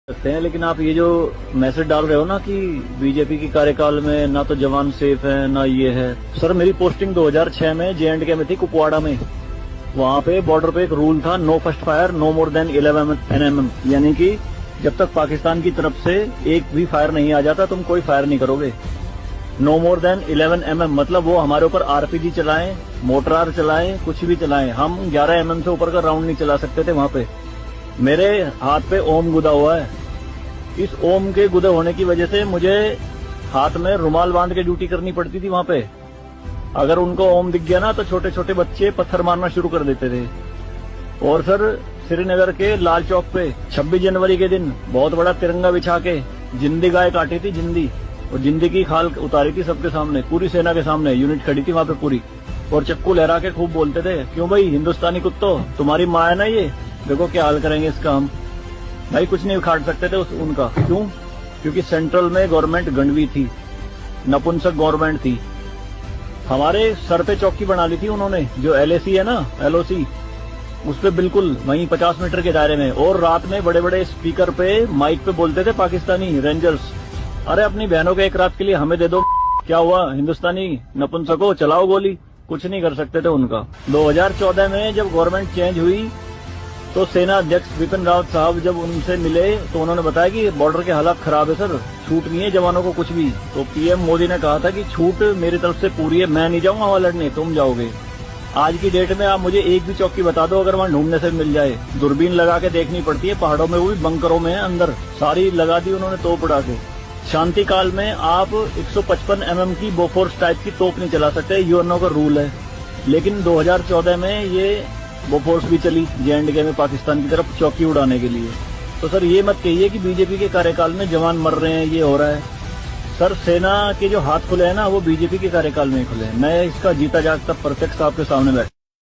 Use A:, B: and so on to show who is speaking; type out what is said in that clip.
A: सकते हैं, लेकिन आप ये जो मैसेज डाल रहे हो ना कि बीजेपी की कार्यकाल में ना तो जवान सेफ है ना ये है। सर मेरी पोस्टिंग 2006 में J&K में थी, कुपवाड़ा में। वहाँ पे बॉर्डर पे एक रूल था, no first fire no more than 11 NM, यानी कि जब तक पाकिस्तान की तरफ से एक भी फायर नहीं आ जाता तुम कोई फायर नहीं करोगे। नो मोर देन 11 mm मतलब वो हमारे ऊपर RPG चलाएं, मोटरार चलाएं, कुछ भी चलाएं, हम 11 mm से ऊपर का राउंड नहीं चला सकते थे वहाँ पे। मेरे हाथ पे ओम गुदा हुआ है। इस ओम के गुदे होने की वजह से मुझे हाथ में रुमाल बांध के ड्यूटी करनी पड़ती थी वहाँ पे। अगर उनको ओम दिख गया ना तो छोटे छोटे बच्चे पत्थर मारना शुरू कर देते थे। और सर श्रीनगर के लाल चौक पे 26 जनवरी के दिन बहुत बड़ा तिरंगा बिछा के जिंदी गाय काटी थी, जिंदी, और जिंदी की खाल उतारी थी सबके सामने, पूरी सेना के सामने यूनिट खड़ी थी वहाँ पे पूरी, और चक्कू लहरा के खूब बोलते थे, क्यों भाई हिंदुस्तानी कुत्तों, तुम्हारी माँ है ना ये, देखो क्या हाल करेंगे इसका हम। भाई कुछ नहीं उखाड़ सकते थे उनका। क्यों? क्योंकि सेंट्रल में गवर्नमेंट गंडवी थी, नपुंसक गवर्नमेंट थी। हमारे सर पे चौकी बना ली थी उन्होंने, जो LAC है ना, LOC, उस पे बिल्कुल वहीं 50 मीटर के दायरे में। और रात में बड़े बड़े स्पीकर पे माइक पे बोलते थे पाकिस्तानी रेंजर्स, अरे अपनी बहनों के एक रात के लिए हमें दे दो, क्या हुआ हिंदुस्तानी नपुंसको, चलाओ गोली। कुछ नहीं कर सकते थे उनका। 2014 में जब गवर्नमेंट चेंज हुई तो सेना अध्यक्ष बिपिन रावत साहब जब उनसे मिले तो उन्होंने बताया कि बॉर्डर के हालात खराब है सर, छूट नहीं है जवानों को कुछ भी। तो PM मोदी ने कहा था कि छूट मेरी तरफ से पूरी है, मैं नहीं जाऊंगा वहां लड़ने, तुम जाओगे। आज की डेट में आप मुझे एक भी चौकी बता दो अगर वहां ढूंढने से मिल जाए। दूरबीन लगा के देखनी पड़ती है पहाड़ों में, वो भी बंकरों में अंदर, सारी लगा दी उन्होंने तोप उड़ा के। शांति काल में आप 155 mm की बोफोर्स टाइप की तोप नहीं चला सकते, यूएनओ का रूल है। लेकिन 2014 में ये बोफोर्स भी चली J&K में पाकिस्तान की तरफ चौकी उड़ाने के लिए। तो सर ये मत कहिए कि बीजेपी के कार्यकाल में जवान मर रहे हैं, ये हो रहा है। सर सेना के जो हाथ खुले हैं ना वो बीजेपी के कार्यकाल में खुले हैं। मैं इसका जीता जागता प्रत्यक्ष आपके सामने बैठा